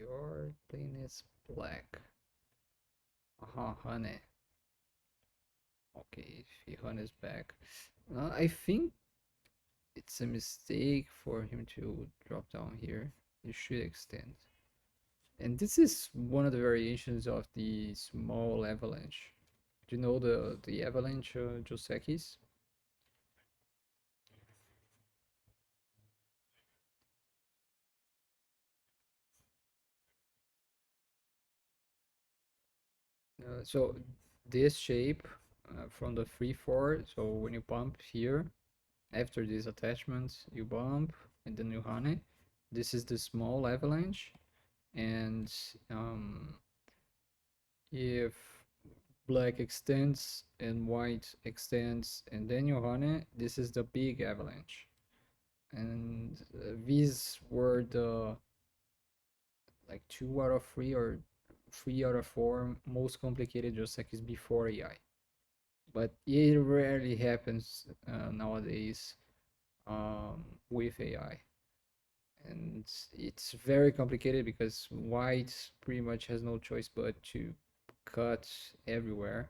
Your plane is black. Honey. Okay, Fihan is back. I think it's a mistake for him to drop down here. You should extend. And this is one of the variations of the small avalanche. Do you know the avalanche Josekis? So this shape from the 3-4, so when you bump here, after these attachments, you bump and then you honey. This is the small avalanche, and if black extends and white extends and then you honey, this is the big avalanche. And these were the like 2 out of 3 or 3 out of 4 most complicated Josekis before AI. But it rarely happens nowadays with AI. And it's very complicated because white pretty much has no choice but to cut everywhere.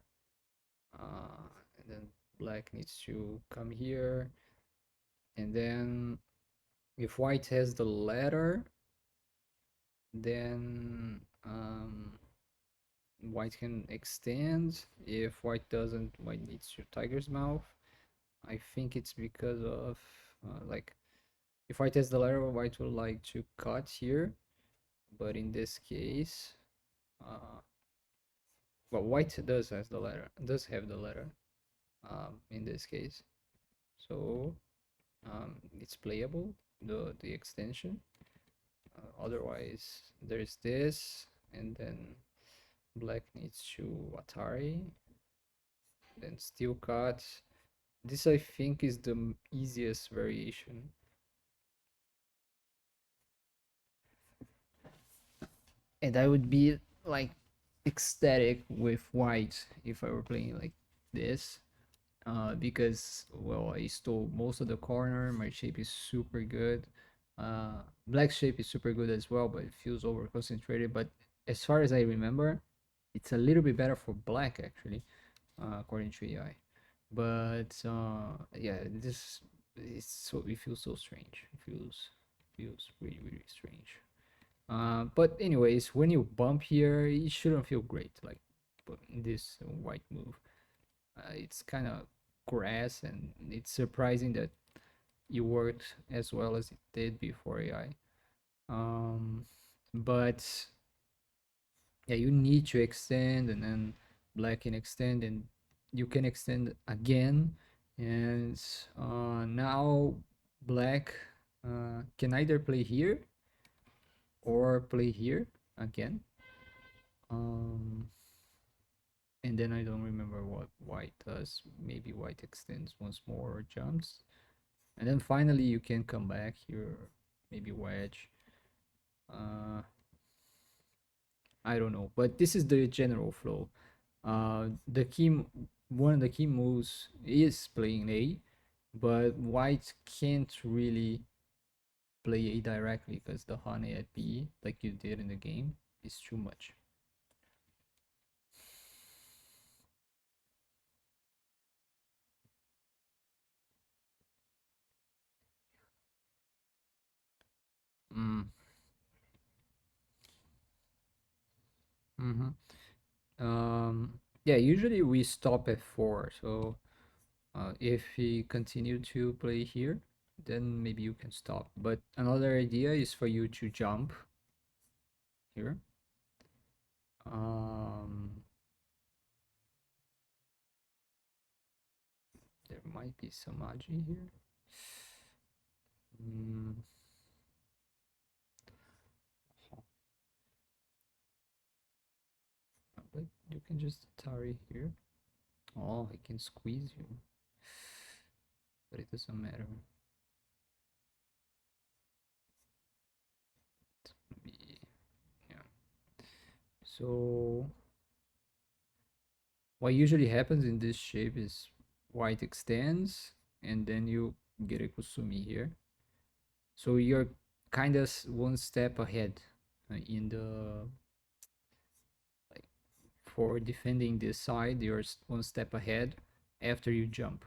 And then black needs to come here. And then if white has the ladder, then white can extend. If white doesn't, white needs to tiger's mouth. I think it's because of like if white has the ladder, white would like to cut here, but in this case, well, white does has the ladder, does have the ladder in this case, so it's playable, the extension. Otherwise, there's this, and then black needs to Atari, then steel cut. This I think is the easiest variation. And I would be like ecstatic with white if I were playing like this. Because well, I stole most of the corner. My shape is super good. Black shape is super good as well, but it feels over concentrated. But as far as I remember, it's a little bit better for black actually, according to AI. But yeah, this is so it feels so strange. It feels really really strange. But anyways, when you bump here, it shouldn't feel great. Like this white move, it's kind of grass, and it's surprising that it worked as well as it did before AI. Um, but yeah, you need to extend, and then black can extend, and you can extend again, and now black can either play here or play here again. Um, and then I don't remember what white does. Maybe white extends once more or jumps. And then finally you can come back here, maybe wedge. Uh, I don't know, but this is the general flow. One of the key moves is playing A, but white can't really play A directly because the honey at B, like you did in the game, is too much. Mm. Mm-hmm. Yeah, usually we stop at 4, so if he continued to play here, then maybe you can stop. But another idea is for you to jump here. Um, there might be some Agi here. Mm, but you can just Atari here. Oh, I can squeeze you, but it doesn't matter. Maybe, yeah. So what usually happens in this shape is white extends, and then you get a Kusumi here. So you're kind of one step ahead in the like for defending this side, you're one step ahead after you jump.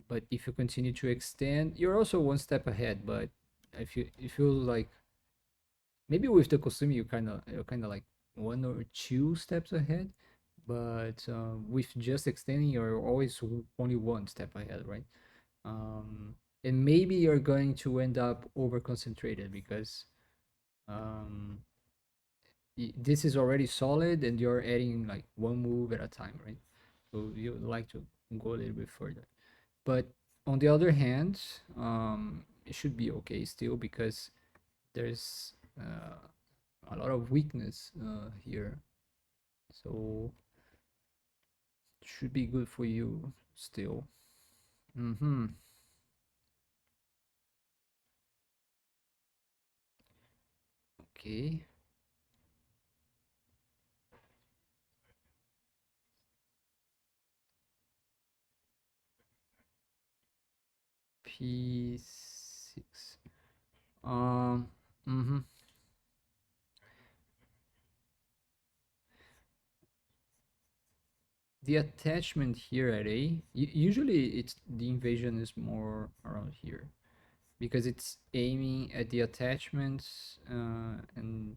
But if you continue to extend, you're also one step ahead. But if you feel like maybe with the costume you're kind of like one or two steps ahead, but with just extending you're always only one step ahead, right? And maybe you're going to end up over concentrated because um, this is already solid and you're adding like one move at a time, right? So you would like to go a little bit further. But on the other hand, it should be okay still because there's a lot of weakness here. So it should be good for you still. Mm-hmm. Okay. P6. Um. Mm-hmm. The attachment here at A, usually it's the invasion is more around here because it's aiming at the attachments and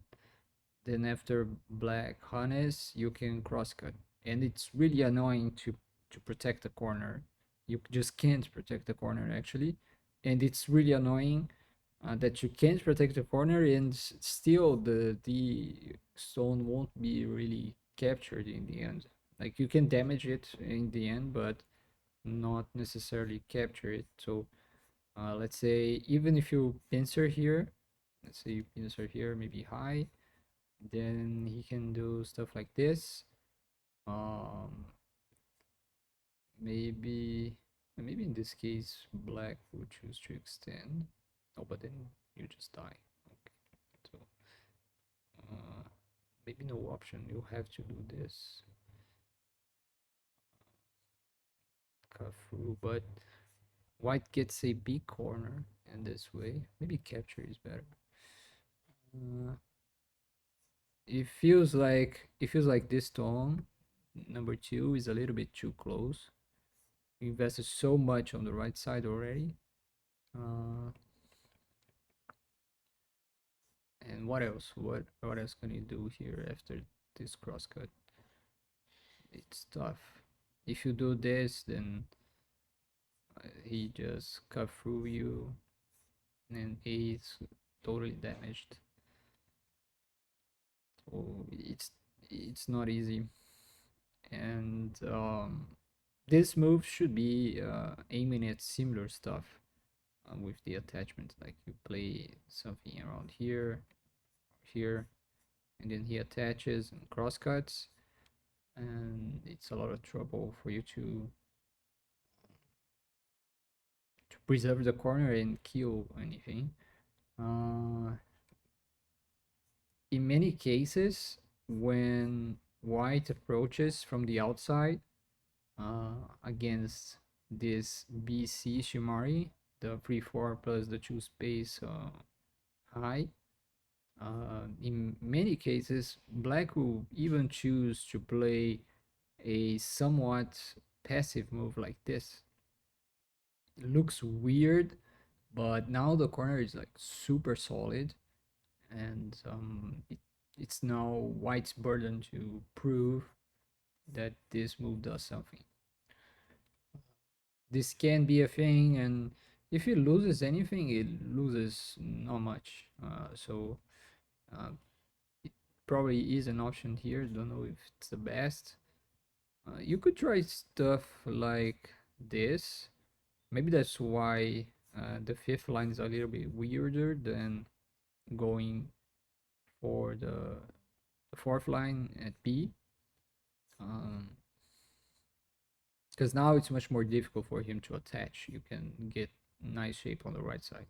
then after black harness you can crosscut, and it's really annoying to protect the corner. You just can't protect the corner actually, and it's really annoying that you can't protect the corner and still the stone won't be really captured in the end. Like you can damage it in the end, but not necessarily capture it. So let's say even if you pincer here, let's say you pincer here, maybe high, then he can do stuff like this. Um, maybe maybe in this case black would choose to extend. Oh, but then you just die. Okay, so uh, maybe no option. You have to do this cut through, but white gets a big corner in this way. Maybe capture is better. Uh, it feels like this tone number two is a little bit too close. We invested so much on the right side already. Uh, and what else? What else can you do here after this crosscut? It's tough. If you do this, then he just cut through you, and he's totally damaged. So it's not easy. And this move should be aiming at similar stuff with the attachment. Like you play something around here, here, and then he attaches and crosscuts, and it's a lot of trouble for you to preserve the corner and kill anything. Uh, in many cases, when white approaches from the outside against this BC Shimari, the 3/4 plus the 2 space high, in many cases, black will even choose to play a somewhat passive move like this. It looks weird, but now the corner is like super solid, and it's now white's burden to prove that this move does something. This can be a thing, and if it loses anything, it loses not much. So uh, it probably is an option here. Don't know if it's the best. You could try stuff like this. Maybe that's why the fifth line is a little bit weirder than going for the fourth line at B. Because now it's much more difficult for him to attach. You can get nice shape on the right side.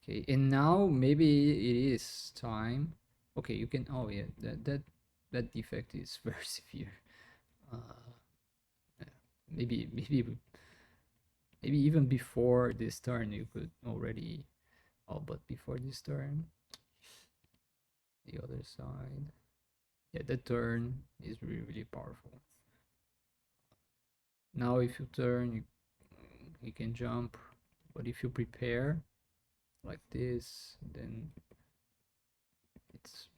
Okay, and now maybe it is time. Okay, you can. Oh yeah, that defect is very severe. Uh, yeah, maybe Maybe even before this turn you could already. Oh, but before this turn, the other side. Yeah, the turn is really really powerful. Now if you turn, you can jump, but if you prepare like this, then it's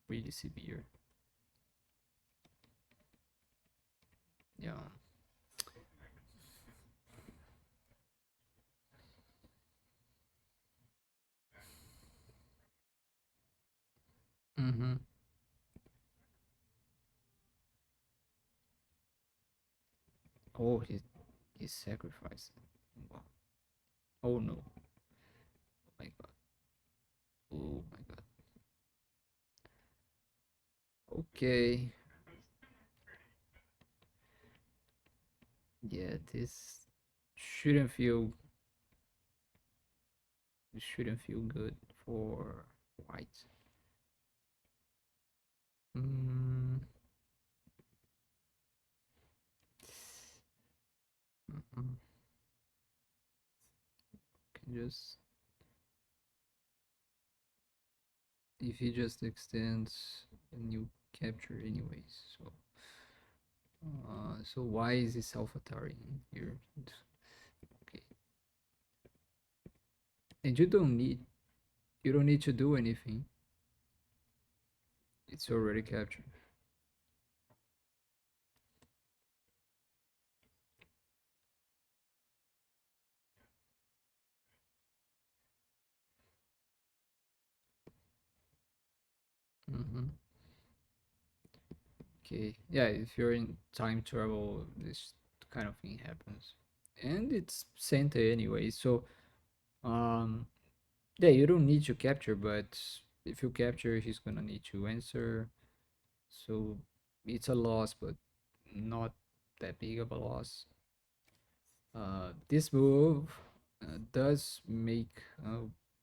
really severe. Yeah. Mm-hmm. Oh, he sacrificed. Wow. Oh no. Oh my god. Oh my god. Okay. Yeah, this shouldn't feel shouldn't feel good for white. Mm, mm, can just if he just extends, then you capture anyways. So why is he self-attacking here? Okay, and you don't need to do anything. It's already captured. Mm-hmm. Okay, yeah, if you're in time travel, this kind of thing happens, and it's Santa anyway. So um, yeah, you don't need to capture, but if you capture, he's gonna need to answer. So it's a loss, but not that big of a loss. This move does make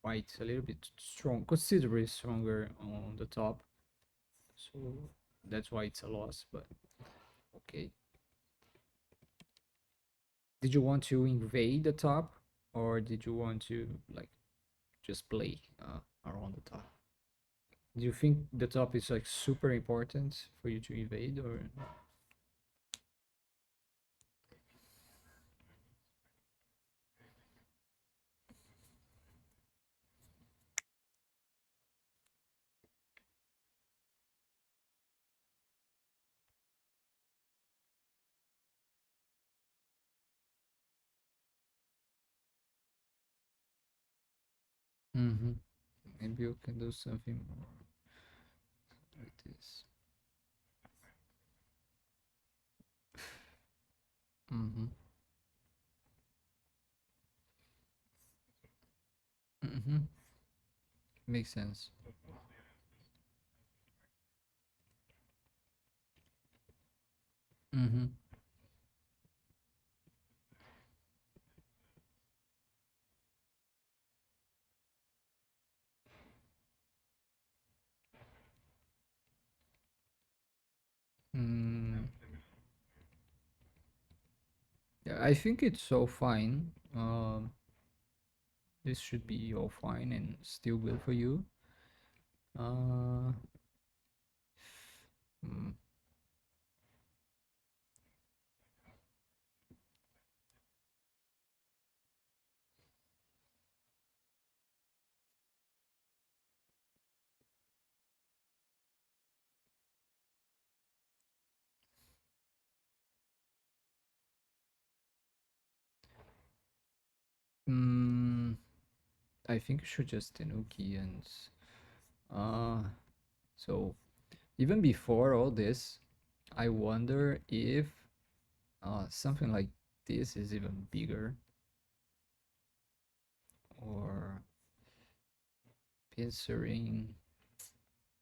white a little bit strong, considerably stronger on the top. So that's why it's a loss. But okay, did you want to invade the top, or did you want to like just play around the top? Do you think the top is like super important for you to invade, or? Mm-hmm. Maybe you can do something more like this. Mm-hmm. Mm-hmm. Makes sense. Mm-hmm. Mm. Yeah, I think it's all fine. This should be all fine and still good for you. Uh, mm, mm, I think you should just Tenuki and uh, so even before all this, I wonder if something like this is even bigger or pincering,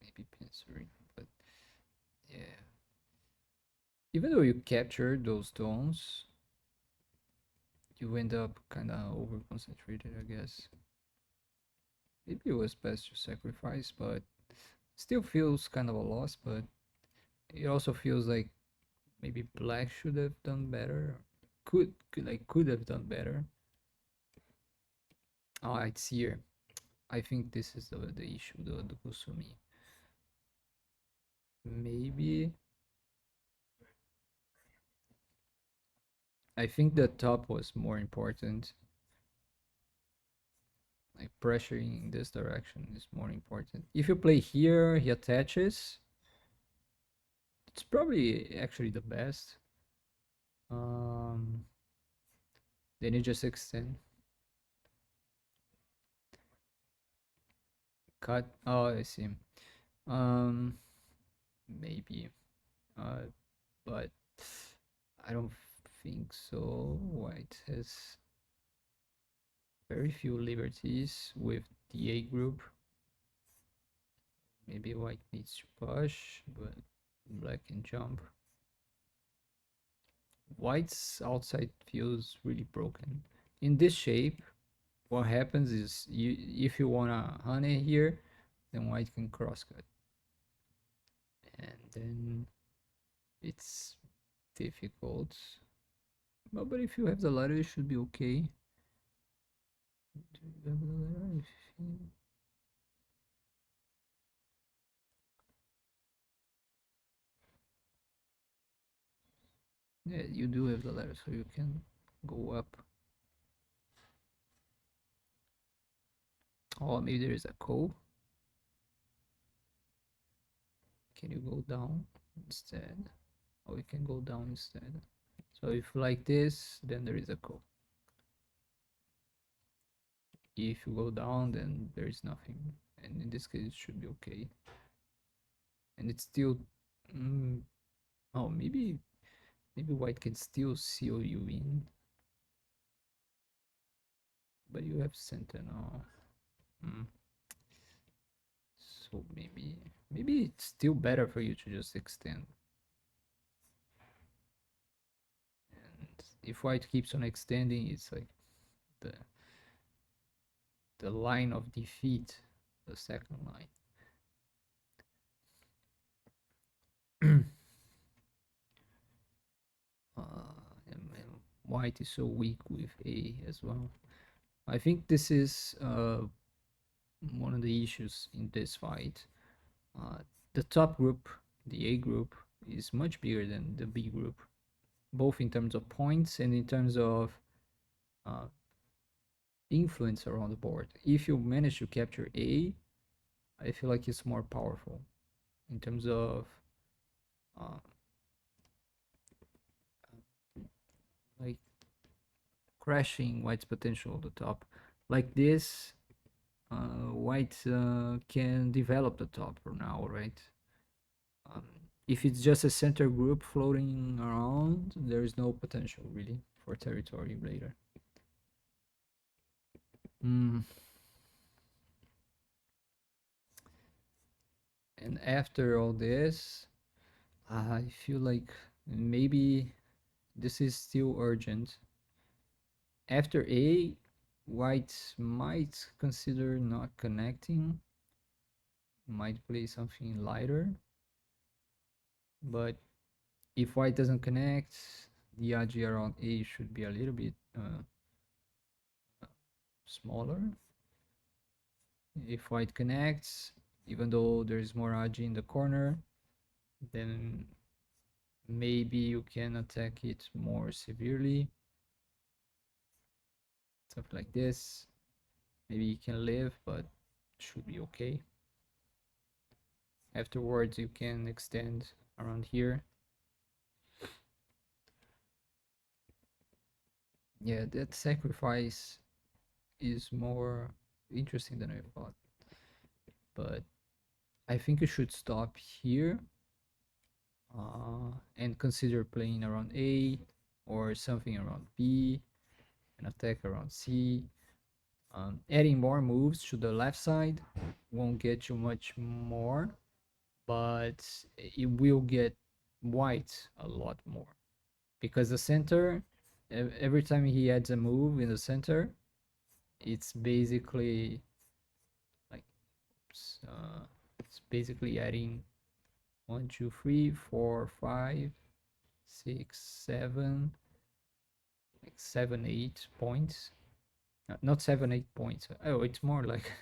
maybe pincering, but yeah. Even though you capture those tones, you end up kind of over concentrated, I guess. Maybe it was best to sacrifice, but still feels kind of a loss. But it also feels like maybe black should have done better. could have done better. Oh, it's here. I think this is the issue, the kusumi. Maybe I think the top was more important. Like pressuring in this direction is more important. If you play here, he attaches. It's probably actually the best. Um, then you just extend. Cut. Oh, I see. Um, maybe. Uh, but I don't think so. White has very few liberties with the A group. Maybe white needs to push, but black can jump. White's outside feels really broken. In this shape, what happens is if you wanna honey here, then white can crosscut. And then it's difficult. But if you have the ladder, it should be okay. Do you have the ladder? Yeah, you do have the ladder, so you can go up. Oh, maybe there is a cove. Can you go down instead? Or you can go down instead. So if like this, then there is a cove. If you go down, then there is nothing. And in this case, it should be okay. And it's still... oh, maybe white can still seal you in. But you have center now. So maybe it's still better for you to just extend. And if white keeps on extending, it's like the line of defeat, the second line. And white is so weak with A as well. I think this is one of the issues in this fight. The top group, the A group, is much bigger than the B group, both in terms of points and in terms of uh, influence around the board. If you manage to capture A, I feel like it's more powerful in terms of uh, like crashing white's potential at the top. Like this, white can develop the top for now, right? Um, if it's just a center group floating around, there is no potential really for territory later. And after all this, I feel like maybe this is still urgent. After A, white might consider not connecting, might play something lighter. But if white doesn't connect, the ag around A should be a little bit smaller. If white connects, even though there's more ag in the corner, then maybe you can attack it more severely. Stuff like this. Maybe you can live, but should be okay. Afterwards, you can extend around here. Yeah, that sacrifice is more interesting than I thought. But I think you should stop here and consider playing around A or something around B and attack around C. Adding more moves to the left side won't get you much more, but it will get white a lot more because the center, every time he adds a move in the center, it's basically like it's basically adding 1, 2, 3, 4, 5, 6, 7, like 7 8 points. Not 7 8 points. Oh, it's more like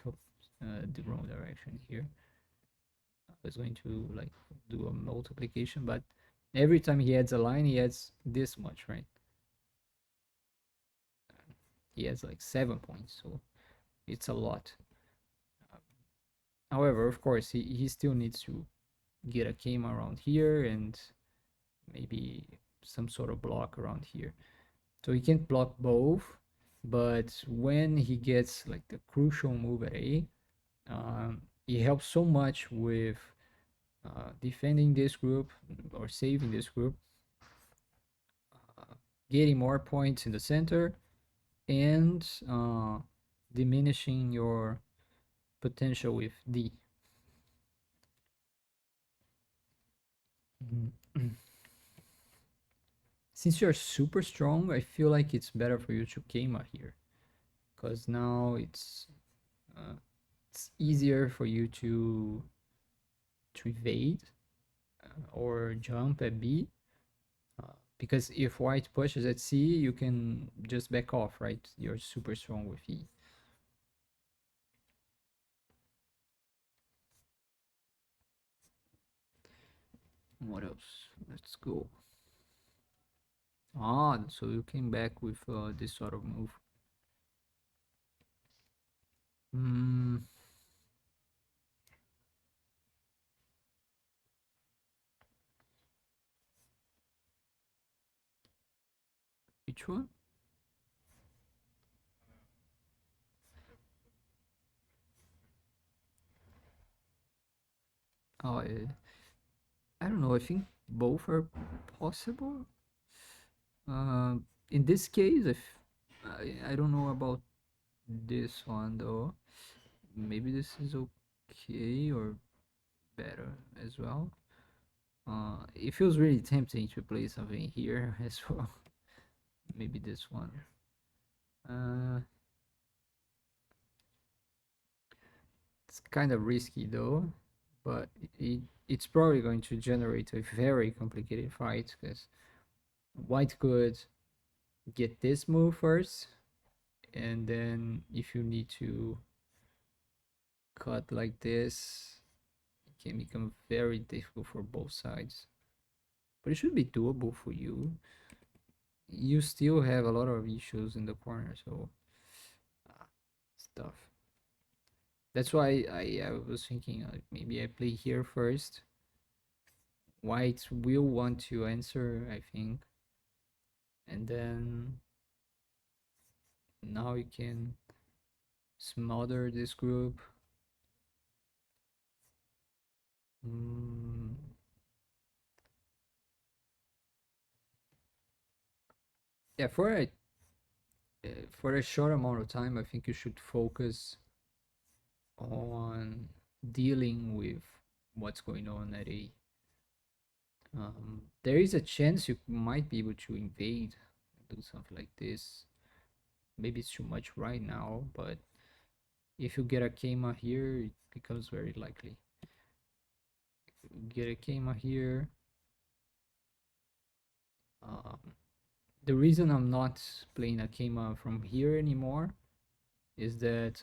the wrong direction here. I was going to like do a multiplication, but every time he adds a line, he adds this much, right? He has like 7 points, so it's a lot. However, of course, he still needs to get a game around here and maybe some sort of block around here. So he can't block both, but when he gets like the crucial move at A, he helps so much with defending this group or saving this group, getting more points in the center, and diminishing your potential with D. Since you're super strong, I feel like it's better for you to Keima here, because now uh, it's easier for you to evade or jump at B. Because if white pushes at C, you can just back off, right? You're super strong with E. What else? Let's go. Ah, so you came back with this sort of move. Hmm. Which one? Oh, I don't know. I think both are possible. Uh, in this case, if I don't know about this one though. Maybe this is okay or better as well. It feels really tempting to play something here as well. Maybe this one. Uh, it's kind of risky though, but it's probably going to generate a very complicated fight because white could get this move first, and then if you need to cut like this, it can become very difficult for both sides. But it should be doable for you. You still have a lot of issues in the corner, so stuff. That's why I was thinking like maybe I play here first. White will want to answer, I think, and then now you can smother this group. Mm, yeah, for a short amount of time, I think you should focus on dealing with what's going on at A. There is a chance you might be able to invade, do something like this. Maybe it's too much right now, but if you get a Keima here, it becomes very likely. If you get a Keima here, um, the reason I'm not playing a Keima from here anymore is that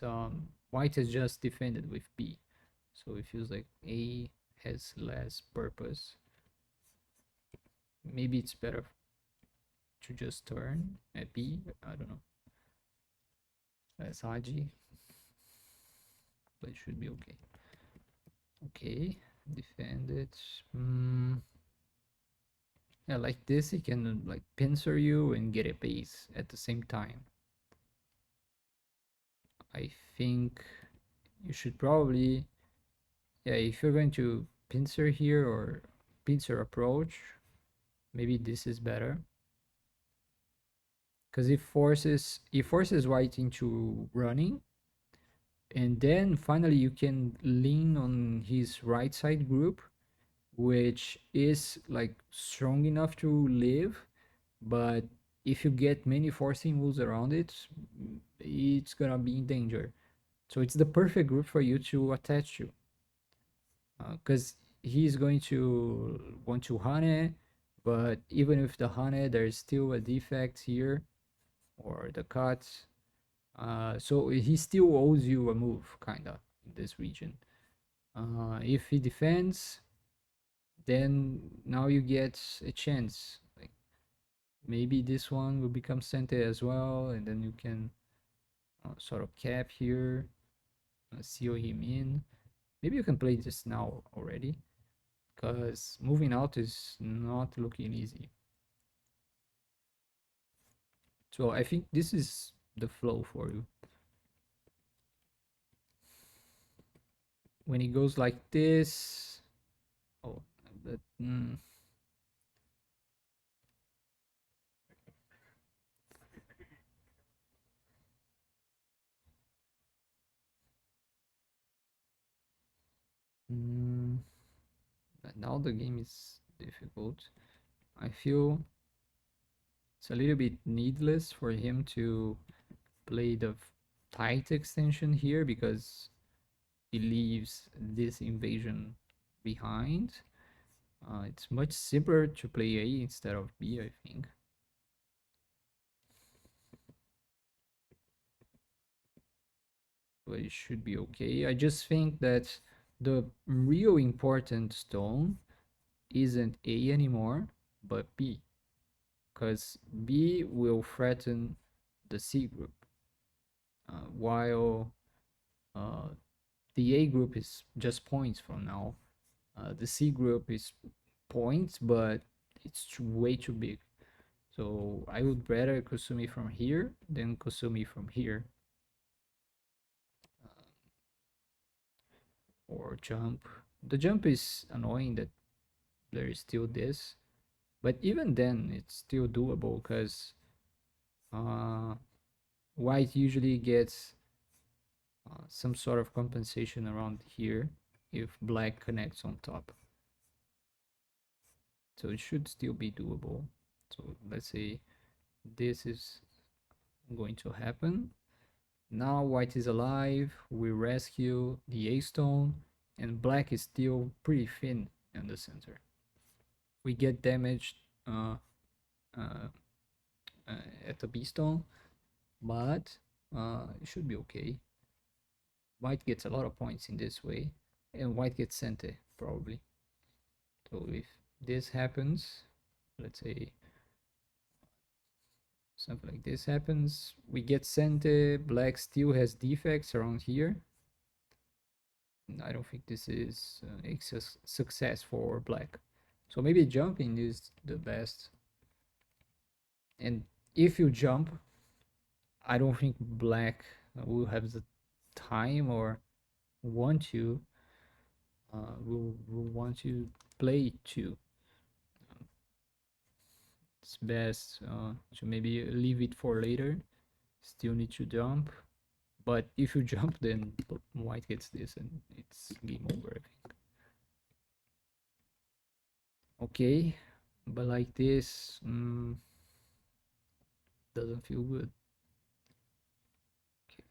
white has just defended with B, so it feels like A has less purpose. Maybe it's better to just turn at B. I don't know. That's Haji, but it should be okay. Okay, defend it. Yeah, like this, he can like pincer you and get a base at the same time. I think you should probably, yeah, if you're going to pincer here or pincer approach, maybe this is better. Because it forces white into running, and then finally you can lean on his right side group, which is like strong enough to live, but if you get many forcing moves around it, it's gonna be in danger. So it's the perfect group for you to attach to, because he's going to want to Hane, but even with the Hane, there's still a defect here. or the cut. So he still owes you a move, kinda, in this region. If he defends, then now you get a chance. Like maybe this one will become center as well, and then you can sort of cap here, seal him in. Maybe you can play this now already, because moving out is not looking easy. So I think this is the flow for you. When it goes like this, oh, but mm, but now the game is difficult. I feel it's a little bit needless for him to play the tight extension here because he leaves this invasion behind. It's much simpler to play A instead of B, I think. But it should be okay. I just think that the real important stone isn't A anymore, but B, because B will threaten the C group, while uh, the A group is just points from now. The C group is points, but it's way too big. So I would rather Kusumi from here than Kusumi from here. Or jump. The jump is annoying that there is still this, but even then it's still doable because uh, white usually gets some sort of compensation around here if black connects on top. So it should still be doable. So let's say this is going to happen. Now white is alive, we rescue the A stone, and black is still pretty thin in the center. We get damaged uh, uh, at the B stone, but it should be okay. White gets a lot of points in this way, and white gets center probably. So if this happens, let's say something like this happens, we get center, black still has defects around here. I don't think this is a success for black. So maybe jumping is the best. And if you jump, I don't think black will have the time or want to will want to play too. It's best to maybe leave it for later. Still need to jump, but if you jump, then white gets this, and it's game over, I think. Okay, but like this doesn't feel good. Okay.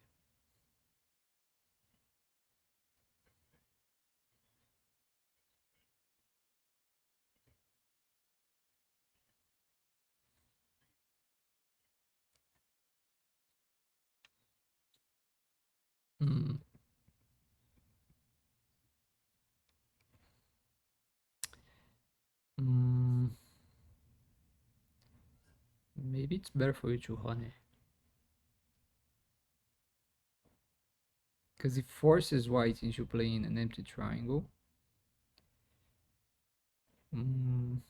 Mm, mm, maybe it's better for you to honey, because it forces white into playing an empty triangle. Mm,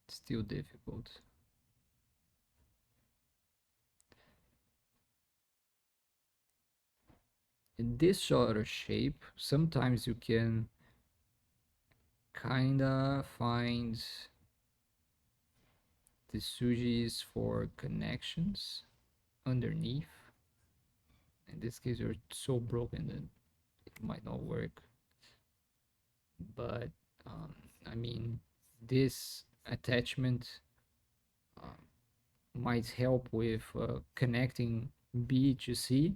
still difficult. In this sort of shape, sometimes you can kinda find the sujis for connections underneath. In this case, you're so broken that it might not work. But I mean, this attachment uh, might help with connecting B to C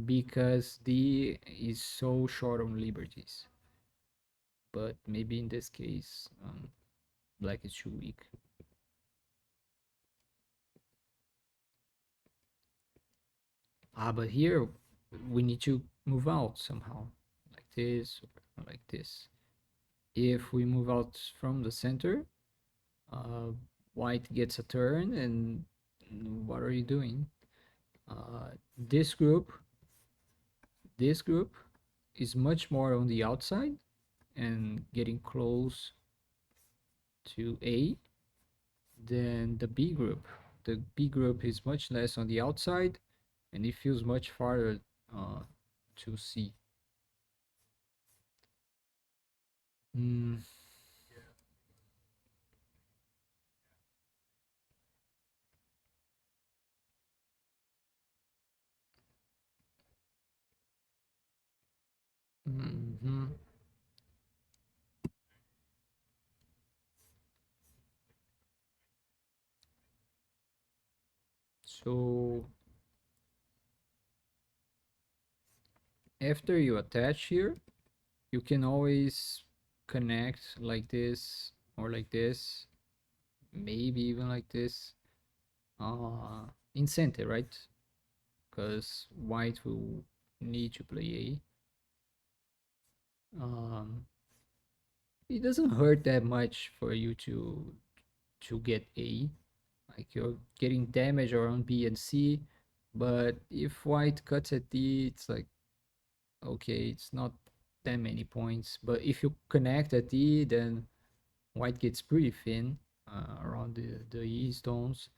because D is so short on liberties. But maybe in this case, black is too weak. But here we need to move out somehow, like this or like this. If we move out from the center, uh, white gets a turn, and what are you doing? Uh, this group, this group is much more on the outside and getting close to A than the B group. The B group is much less on the outside and it feels much farther uh, to C. Mm, mhm. So after you attach here, you can always connect like this or like this, maybe even like this, in center, right? Because white will need to play A. It doesn't hurt that much for you to get A. Like you're getting damage around B and C, but if white cuts at D, it's like okay, it's not that many points. But if you connect at D, then white gets pretty thin around the E stones,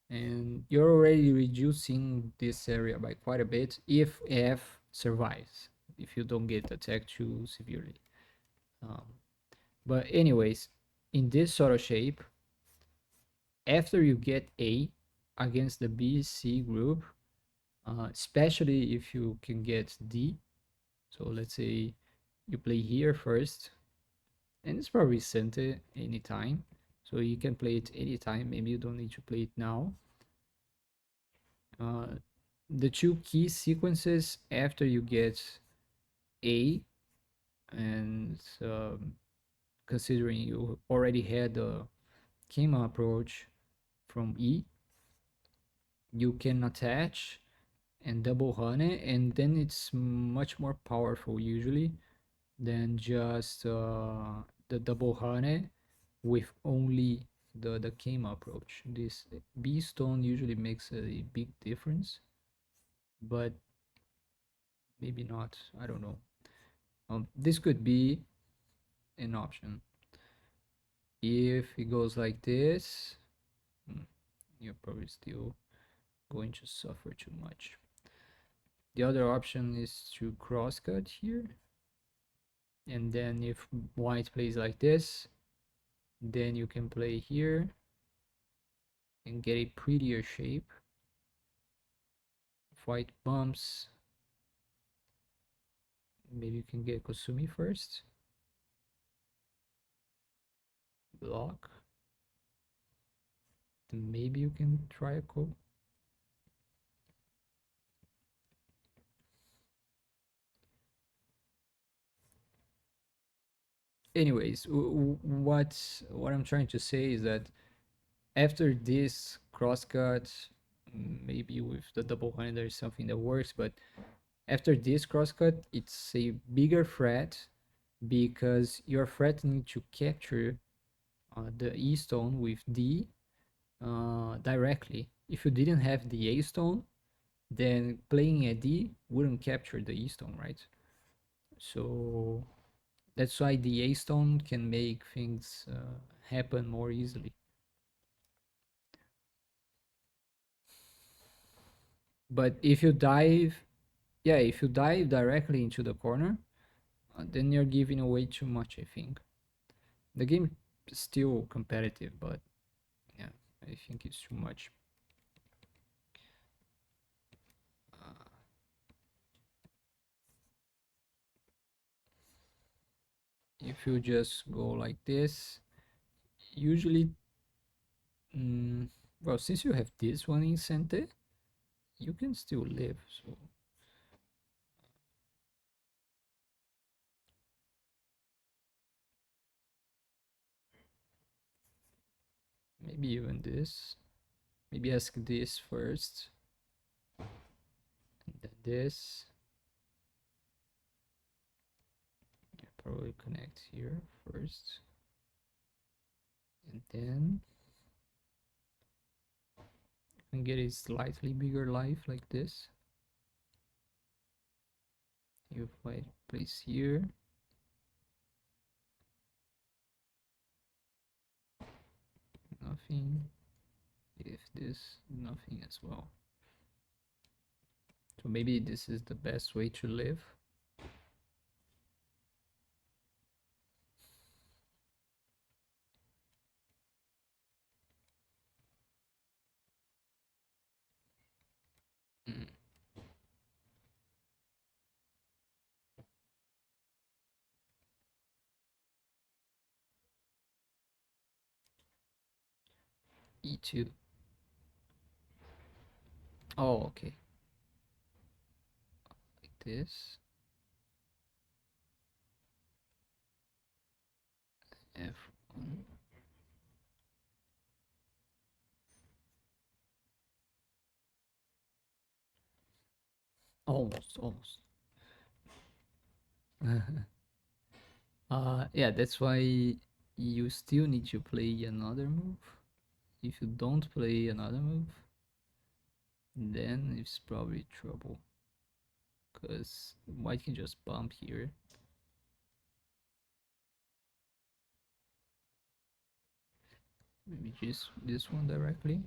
and you're already reducing this area by quite a bit if F survives, if you don't get attacked too severely. Um, but anyways, in this sort of shape, after you get A against the B, C group, especially if you can get D. So let's say you play here first, and it's probably center anytime. So you can play it anytime. Maybe you don't need to play it now. Uh, the two key sequences after you get A, and considering you already had the Kima approach from E, you can attach and double honey, and then it's much more powerful usually than just the double honey with only the Kema approach. This B stone usually makes a big difference, but maybe not. I don't know. This could be an option. If it goes like this, hmm, you're probably still going to suffer too much. The other option is to crosscut here, and then if white plays like this, then you can play here and get a prettier shape. If white bumps, maybe you can get Kosumi first. Block. Then maybe you can try a Ko. Anyways, what I'm trying to say is that after this crosscut, maybe with the double hand there is something that works, but after this crosscut, it's a bigger threat because you're threatening to capture the E stone with D directly. If you didn't have the A stone, then playing a D wouldn't capture the E stone, right? So that's why the A stone can make things happen more easily. But if you dive, yeah, if you dive directly into the corner, then you're giving away too much, I think. The game is still competitive, but yeah, I think it's too much. Uh, if you just go like this, usually, mm, well, since you have this one in center, you can still live. So maybe even this. Maybe ask this first. This probably connect here first, and then I can get a slightly bigger life like this. If I place here, nothing. If this, nothing as well. So maybe this is the best way to live. Mm. E2. Oh, okay. Like this. F1. Almost. Yeah, that's why you still need to play another move. If you don't play another move, then it's probably trouble. Because white can just bump here. Maybe just this one directly.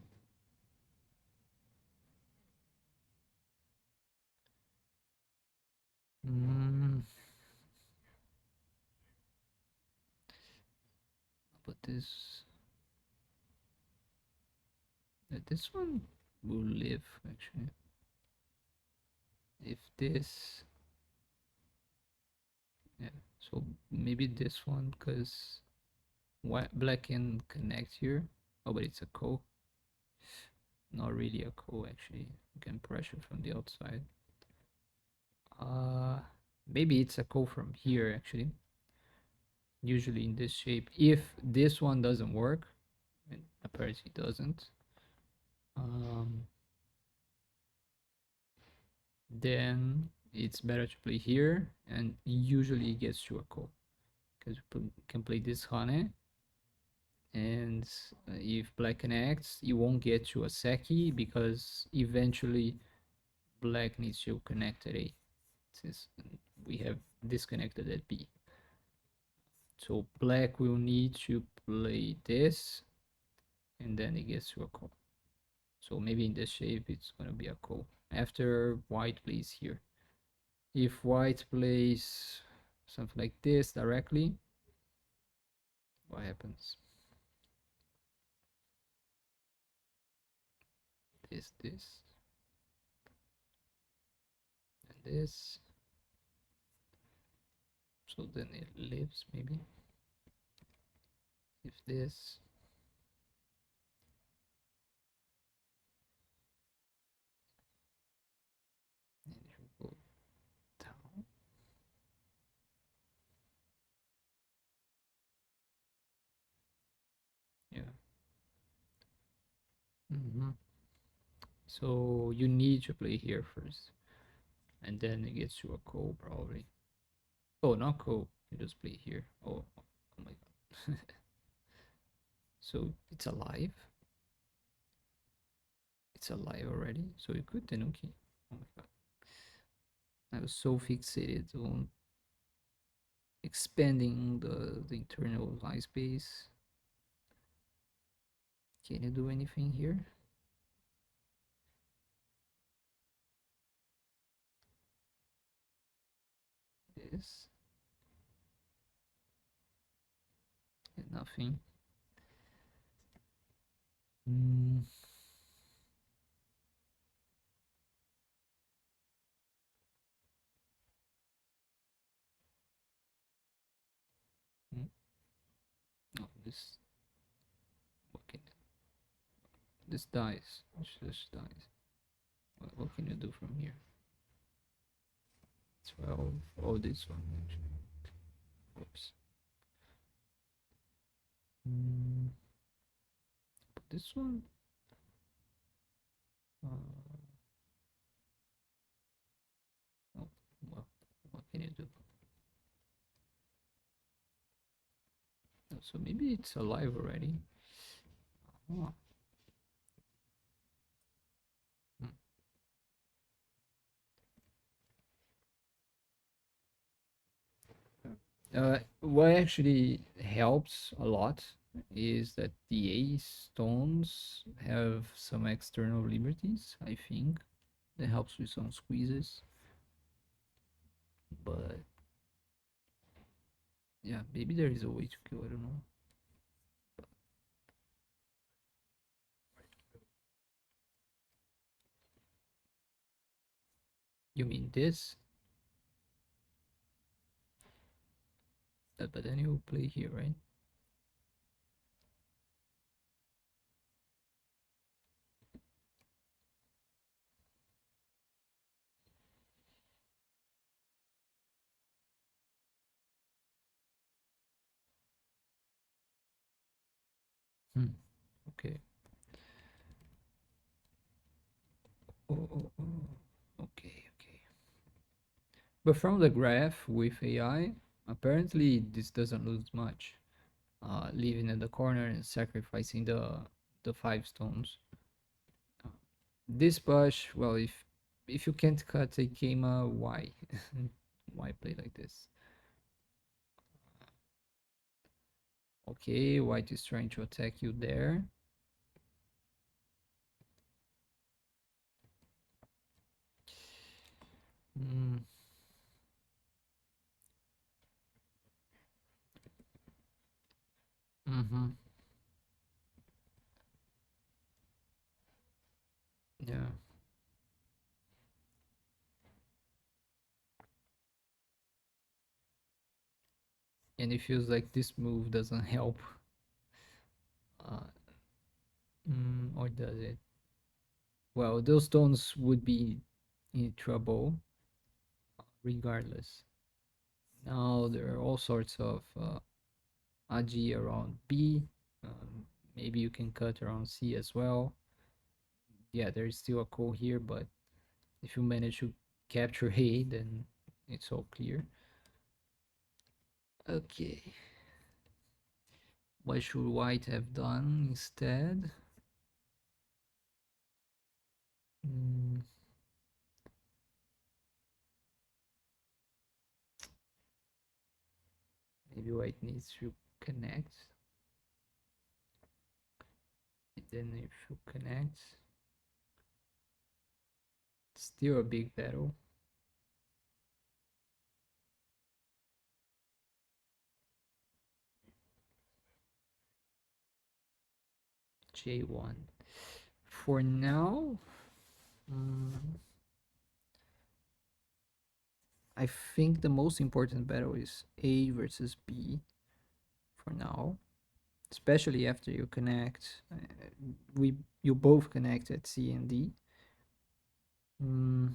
Mm, but this one will live actually. If this, yeah. So maybe this one because white black can connect here. Oh, but it's a co. Not really a co actually. You can pressure from the outside. Uh, maybe it's a co from here actually. Usually in this shape. If this one doesn't work, and apparently it doesn't. Um, then it's better to play here, and usually it gets to a call because you can play this honey, and if black connects, you won't get to a seki because eventually black needs to connect at A, since we have disconnected at B. So black will need to play this, and then it gets to a call. So maybe in this shape it's gonna be a call after white plays here. If white plays something like this directly, what happens? This, and this. So then it lives maybe. If this, and you go down. Yeah. So you need to play here first, and then it gets you a call probably. Oh, not call. You just play here. Oh my god. So it's alive. It's alive already. So you could tenuki. Oh my god. I was so fixated on expanding the internal line space. Can you do anything here? This. And nothing. Mm. Mm. No, this. Okay. This dies. This dies. What can you do from here? 12. Oh, this one actually. Oops. Mm. But this one. Uh, So maybe it's alive already. Oh. Hmm. What actually helps a lot is that the A stones have some external liberties, I think. That helps with some squeezes. But yeah, maybe there is a way to kill, I don't know. You mean this? But then you play here, right? Hmm. Okay. Oh. Okay, okay. But from the graph with AI, apparently this doesn't lose much. Leaving in the corner and sacrificing the 5 stones. Uh, this bush, well, if you can't cut a Kema, why? Why play like this? Okay, white is trying to attack you there. Mm, mm-hmm. Yeah. And it feels like this move doesn't help. Uh, or does it? Well, those stones would be in trouble regardless. Now there are all sorts of Ag around B. Um, Maybe you can cut around C as well. Yeah, there is still a call here, but if you manage to capture A, then it's all clear. Okay, what should white have done instead? Mm, Maybe white needs to connect. Then if you connect, still a big battle. J1. For now, mm, I think the most important battle is A versus B for now, especially after you connect. We you both connect at C and D. Mm,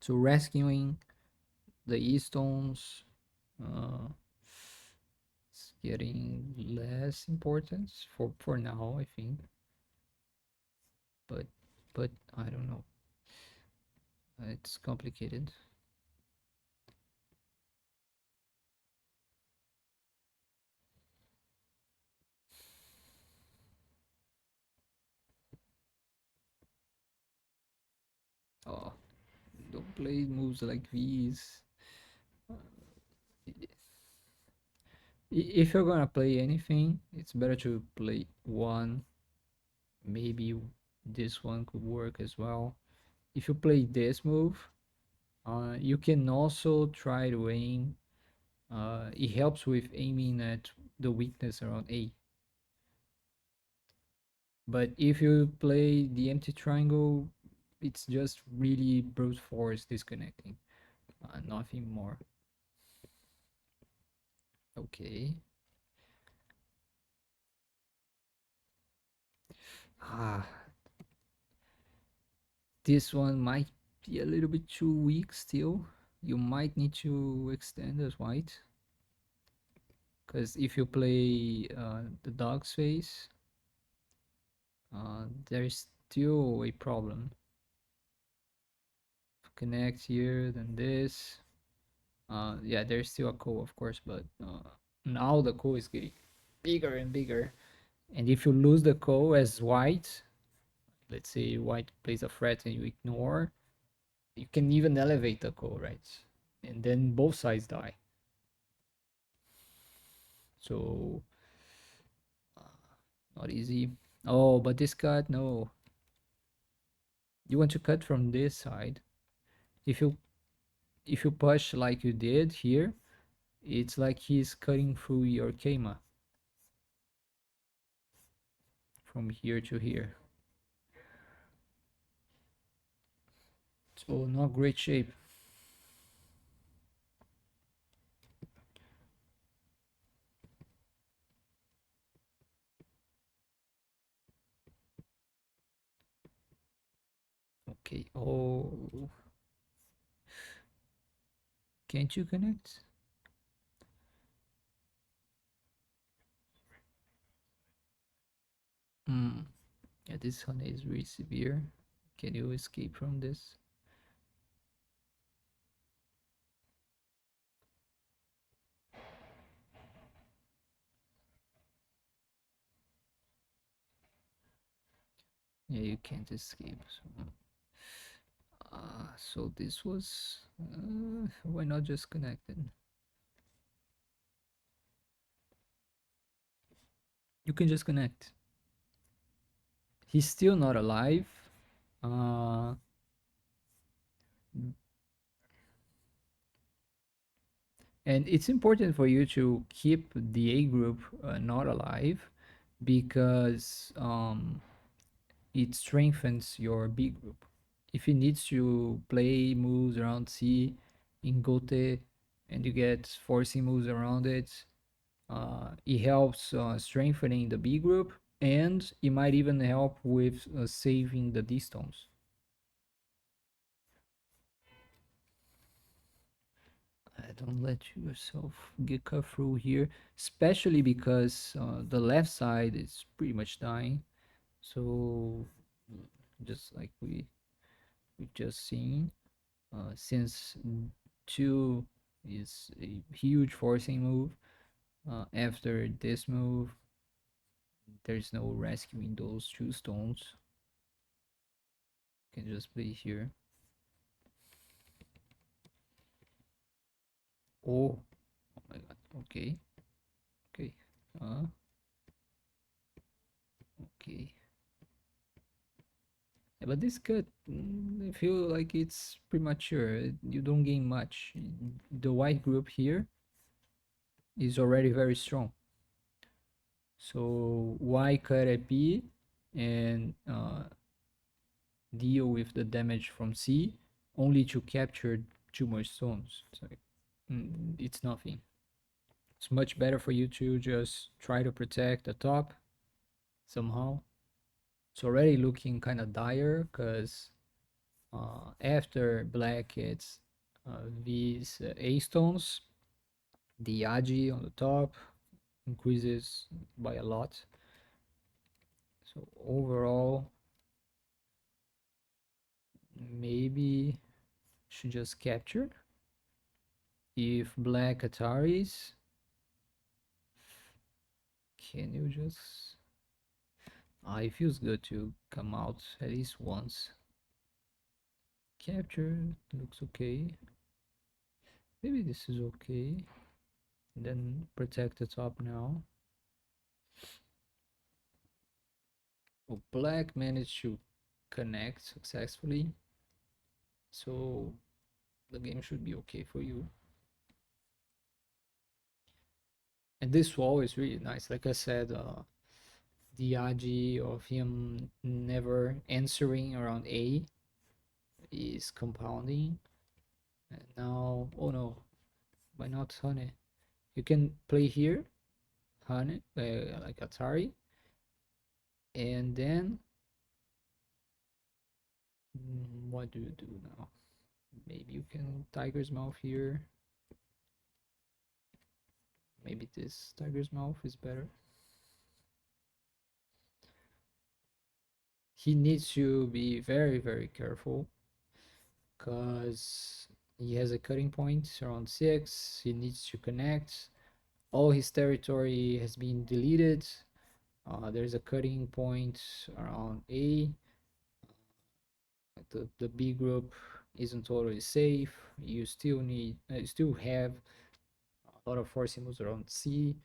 so rescuing the E stones uh, is getting less importance for now, I think. But but I don't know. It's complicated. Oh, don't play moves like these. If you're gonna play anything, it's better to play one. Maybe this one could work as well. If you play this move, you can also try to aim. It helps with aiming at the weakness around A. But if you play the empty triangle, it's just really brute force disconnecting. Nothing more. Okay. Ah, this one might be a little bit too weak still. You might need to extend as white. Because if you play the dog's face, there's still a problem. Connect here, then this. Yeah, there's still a call, of course, but now the call is getting bigger and bigger. And if you lose the call as white, let's say white plays a threat and you ignore, you can even elevate the call, right? And then both sides die. So not easy. Oh, but this cut, no. You want to cut from this side. If you push like you did here, it's like he's cutting through your Keima from here to here. So not great shape. Okay. Oh, can't you connect? Hmm. Yeah, this one is really severe. Can you escape from this? Yeah, you can't escape. So this was. Why not just connect it? You can just connect. He's still not alive. Uh, and it's important for you to keep the A group not alive because it strengthens your B group. If he needs to play moves around C in Gote and you get forcing moves around it, it helps strengthening the B group and it might even help with saving the D stones. Don't let yourself get cut through here, especially because the left side is pretty much dying. So just like we just seen, since 2 is a huge forcing move, after this move, there's no rescuing those 2 stones. You can just play here. Oh, oh my god. Okay. Okay. Okay. Yeah, but this cut, I feel like it's premature. You don't gain much. The white group here is already very strong. So why cut at B and deal with the damage from C only to capture 2 more stones? It's like, it's nothing. It's much better for you to just try to protect the top somehow. It's already looking kind of dire because after black hits these A stones, the Agi on the top increases by a lot. So overall, maybe should just capture. If black Ataris, can you just... it feels good to come out at least once. Capture looks okay. Maybe this is okay. Then protect the top now. Oh, black managed to connect successfully. So the game should be okay for you. And this wall is really nice. Like I said, the agi of him never answering around A is compounding. And now, oh no, why not Honey? You can play here, Honey, like Atari, and then what do you do now? Maybe you can Tiger's Mouth here. Maybe this Tiger's Mouth is better. He needs to be very, very careful because he has a cutting point around 6. He needs to connect. All his territory has been deleted. There's a cutting point around A. The B group isn't totally safe. You still need, you still have a lot of force moves around C.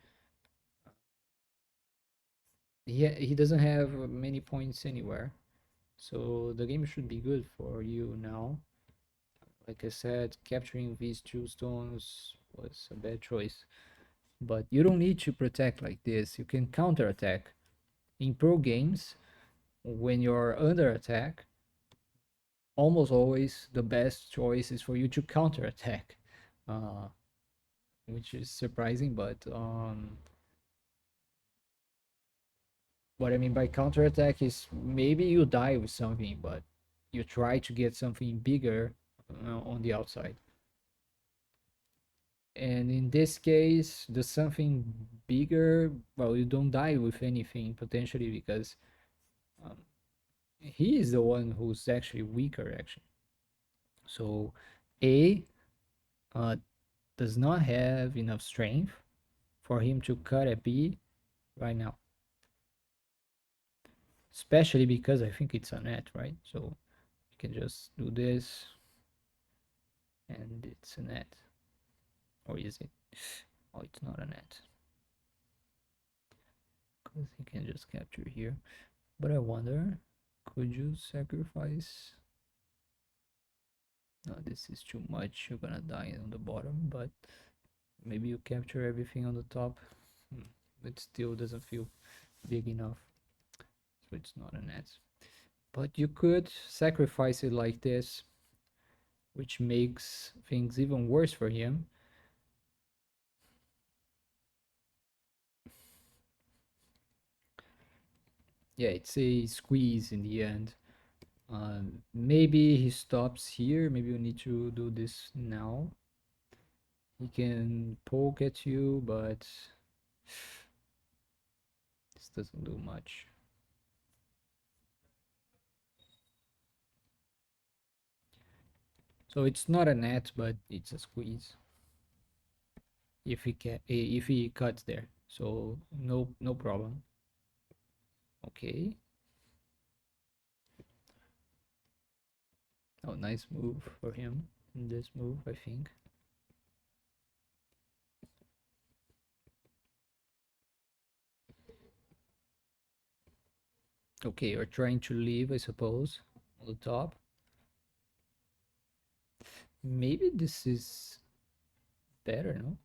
He doesn't have many points anywhere, so the game should be good for you now. Like I said, capturing these two stones was a bad choice, but you don't need to protect like this. You can counter attack. In pro games, when you're under attack, almost always the best choice is for you to counter attack, uh, which is surprising, but what I mean by counter attack is maybe you die with something, but you try to get something bigger on the outside. And in this case, the something bigger, well, you don't die with anything potentially because um, he is the one who's actually weaker, actually. So A uh, does not have enough strength for him to cut at B right now, especially because I think it's a net, right? So you can just do this and it's a net. Or is it? Oh, it's not a net. Because he can just capture here. But I wonder, could you sacrifice? No, this is too much. You're gonna die on the bottom, but maybe you capture everything on the top. It still doesn't feel big enough. So it's not a net. But you could sacrifice it like this, which makes things even worse for him. Yeah, it's a squeeze in the end. Maybe he stops here. Maybe you need to do this now. He can poke at you, but this doesn't do much. So it's not a net, but it's a squeeze. If he cuts there, so no problem. Okay. Oh, nice move for him. This move, I think. Okay, you're trying to leave, I suppose, on the top. Maybe this is better, no?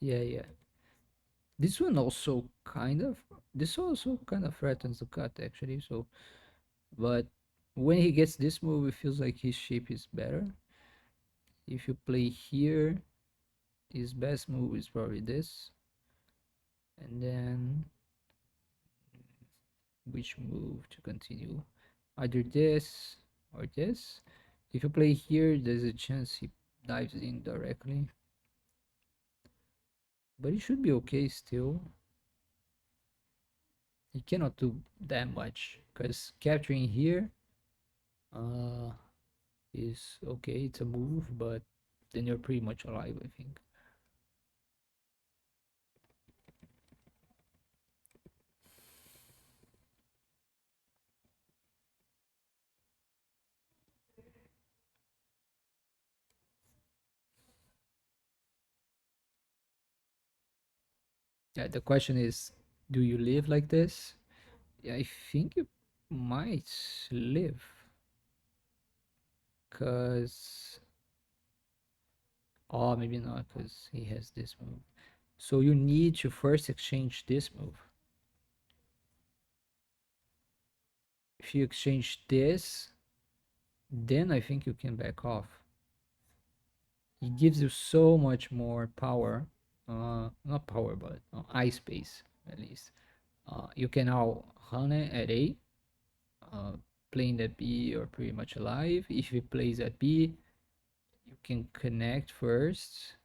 Yeah, yeah. This also kind of threatens the cut actually. So, but when he gets this move, it feels like his shape is better. If you play here, his best move is probably this, and then which move to continue? Either this or this. If you play here, there's a chance he dives in directly, but it should be okay still. He cannot do that much because capturing here uh is okay, it's a move, but then you're pretty much alive, I think. Yeah, the question is, do you live like this? Yeah, I think you might live because, oh, maybe not because he has this move. So you need to first exchange this move. If you exchange this, then I think you can back off. It gives you so much more power. Not power, but eye space at least. You can now hunt it at A. Uh, Playing that B, you're pretty much alive. If he plays at B, you can connect first,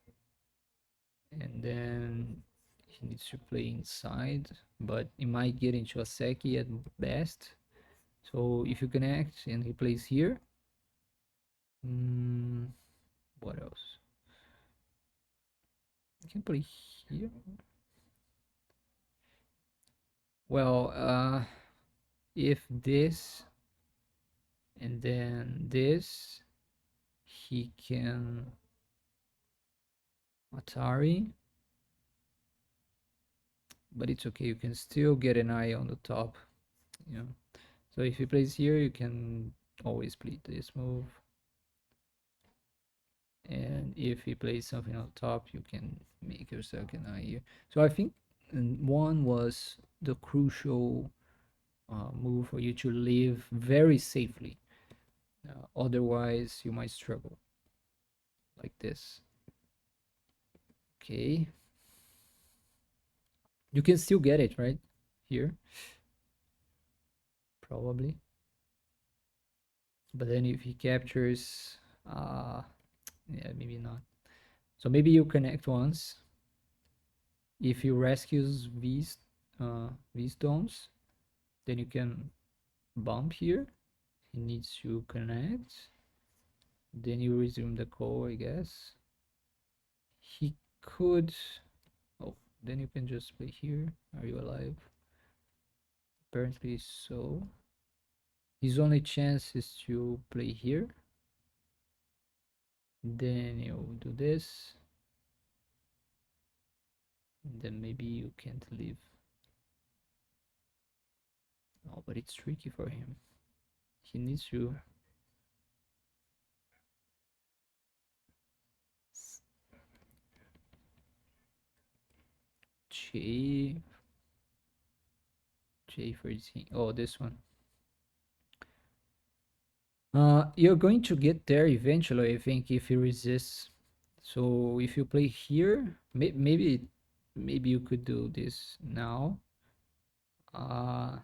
and then he needs to play inside, but he might get into a Seki at best. So if you connect and he plays here, mm, What else? You can play here. Well, if this and then this, he can Atari, but it's okay. You can still get an eye on the top. You know. So if he plays here, you can always play this move. And if he plays something on top, you can make your second eye here. So I think one was the crucial move for you to live very safely. Otherwise, you might struggle like this. Okay. You can still get it, right? Here, probably. But then if he captures, yeah, maybe not. So maybe you connect once. If he rescues these stones, then you can bump here. He needs to connect. Then you resume the call, I guess. He could. Oh, then you can just play here. Are you alive? Apparently so. His only chance is to play here. Then you do this. And then maybe you can't leave. Oh, but it's tricky for him. He needs to J J13. Oh, this one. You're going to get there eventually, I think, if you resist. So if you play here, maybe you could do this now. Uh,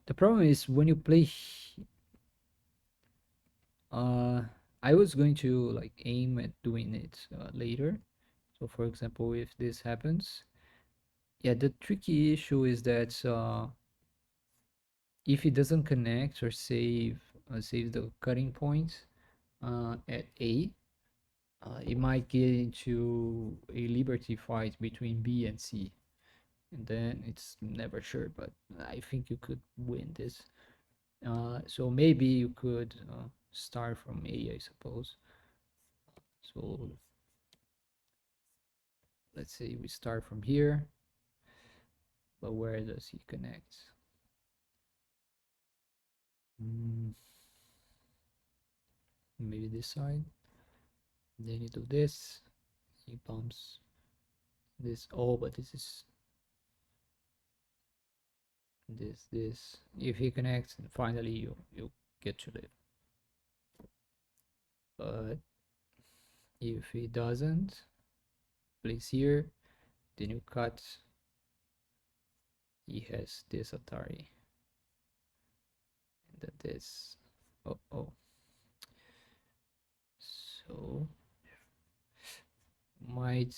the problem is when you play. Uh, I was going to like aim at doing it later. So for example, if this happens, yeah, the tricky issue is that if it doesn't connect or save the cutting point at A, it might get into a liberty fight between B and C, and then it's never sure. But I think you could win this. So maybe you could start from A, I suppose. So let's say we start from here, but where does he connect? Mm, maybe this side. Then you do this. He bumps this. Oh, but this is this. If he connects, finally you get to live. But if he doesn't, place here. Then you cut. He has this Atari. And then this. Oh oh. So might.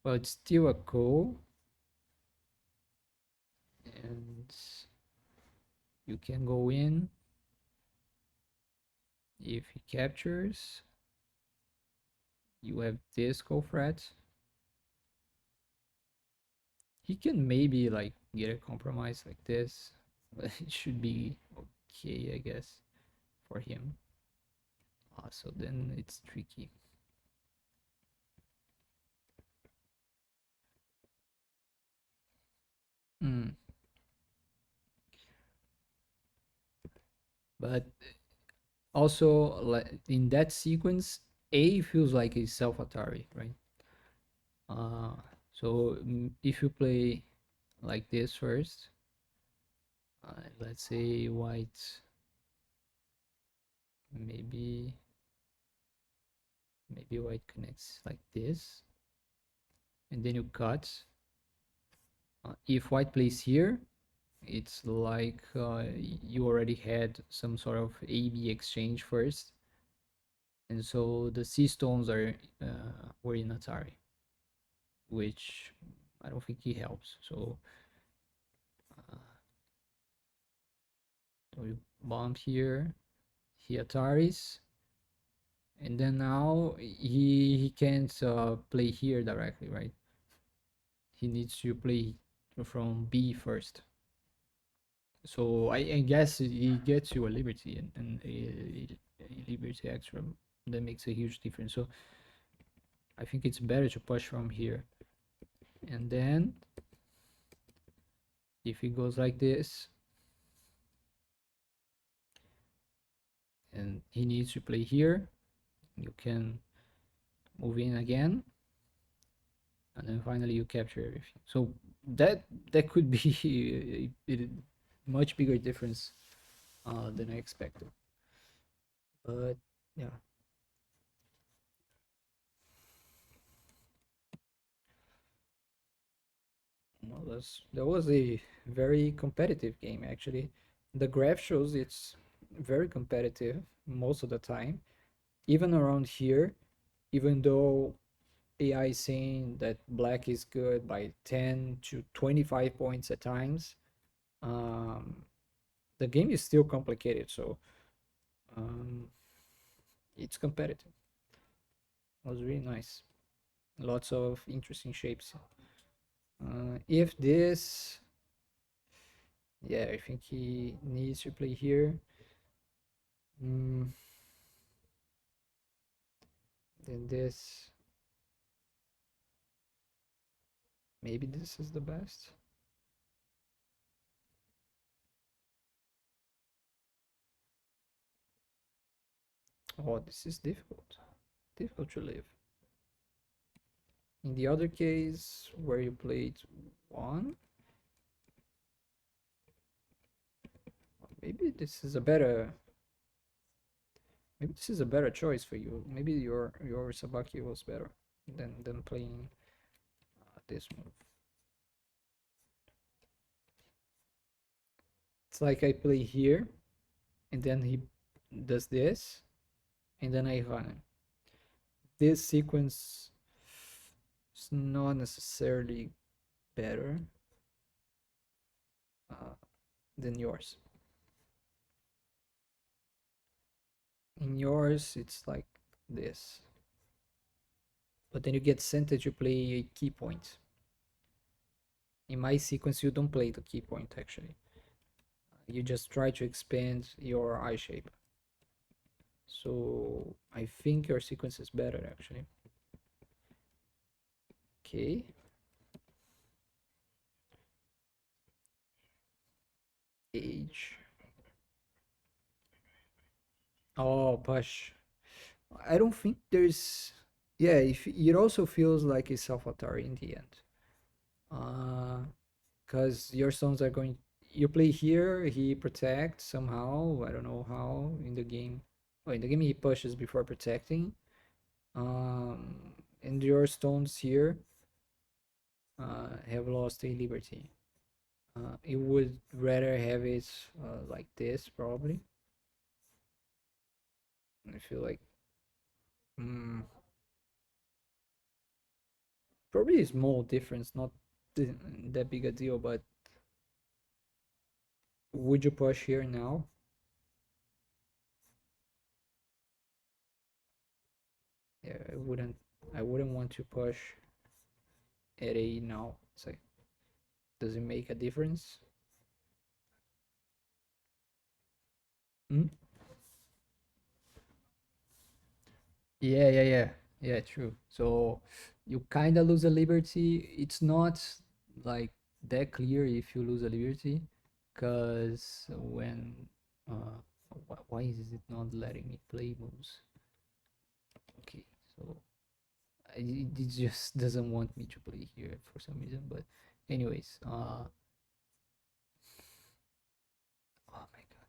Well, it's still a call. And you can go in if he captures. You have this call threat. He can maybe like get a compromise like this, but it should be okay, I guess, for him. So then it's tricky. Mm. But also, like in that sequence, A feels like a self Atari, right? Uh, so if you play like this first, let's say white, maybe white connects like this, and then you cut. If white plays here, it's like you already had some sort of AB exchange first, and so the C stones were in Atari, which I don't think he helps. So you bomb here, he Ataris, and then now he can't play here directly, right? He needs to play from B first. So I guess he gets you a liberty, and a liberty extra that makes a huge difference. So I think it's better to push from here. And then if he goes like this, and he needs to play here, you can move in again, and then finally you capture everything. So that could be a much bigger difference than I expected. But yeah, well, that was a very competitive game actually. The graph shows it's very competitive most of the time, even around here, even though AI is saying that black is good by 10 to 25 points at times. Um, the game is still complicated, so um, it's competitive. It was really nice. Lots of interesting shapes. If this, yeah, I think he needs to play here. Mm, then this, maybe this is the best. Oh, this is difficult. Difficult to live. In the other case, where you played one, maybe this is a better. Maybe this is a better choice for you. Maybe your Sabaki was better than playing this move. It's like I play here, and then he does this, and then I run him. This sequence is not necessarily better uh, than yours. In yours, it's like this, but then you get sent that you play a key point. In my sequence, you don't play the key point actually. You just try to expand your eye shape. So I think your sequence is better actually. Okay. Age. Oh, push. I don't think there's. Yeah, if it also feels like a self Atari in the end. Because your stones are going. You play here, he protects somehow. I don't know how in the game. Oh, in the game he pushes before protecting. Um, and your stones here have lost a liberty. You would rather have it like this, probably. I feel like mm, probably a small difference, not that big a deal. But would you push here now? Yeah, I wouldn't. I wouldn't want to push at a now. It's like, does it make a difference? Hmm? Yeah. True. So you kind of lose a liberty. It's not like that clear if you lose a liberty, because when why is it not letting me play moves? Okay, so it just doesn't want me to play here for some reason. But anyways, oh my god.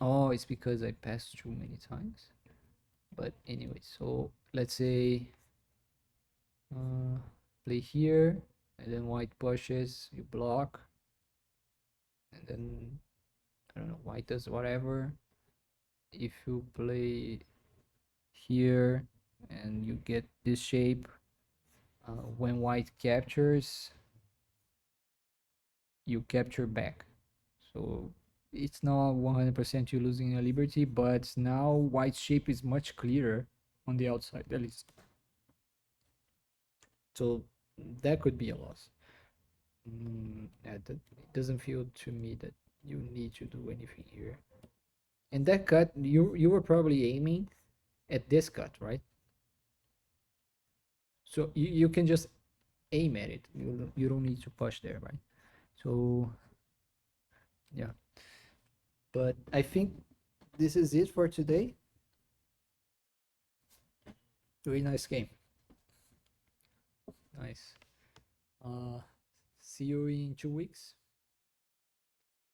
Oh, it's because I passed too many times. But anyway, so let's say uh, play here, and then white pushes, you block, and then I don't know, white does whatever. If you play here and you get this shape, when white captures, you capture back. So it's not 100% you losing a liberty, but now white shape is much clearer on the outside at least. So that could be a loss. Yeah, that, it doesn't feel to me that you need to do anything here. And that cut, you were probably aiming at this cut, right? So you can just aim at it. You don't need to push there, right? So yeah. But I think this is it for today. Very nice game. Nice. Uh, see you in 2 weeks.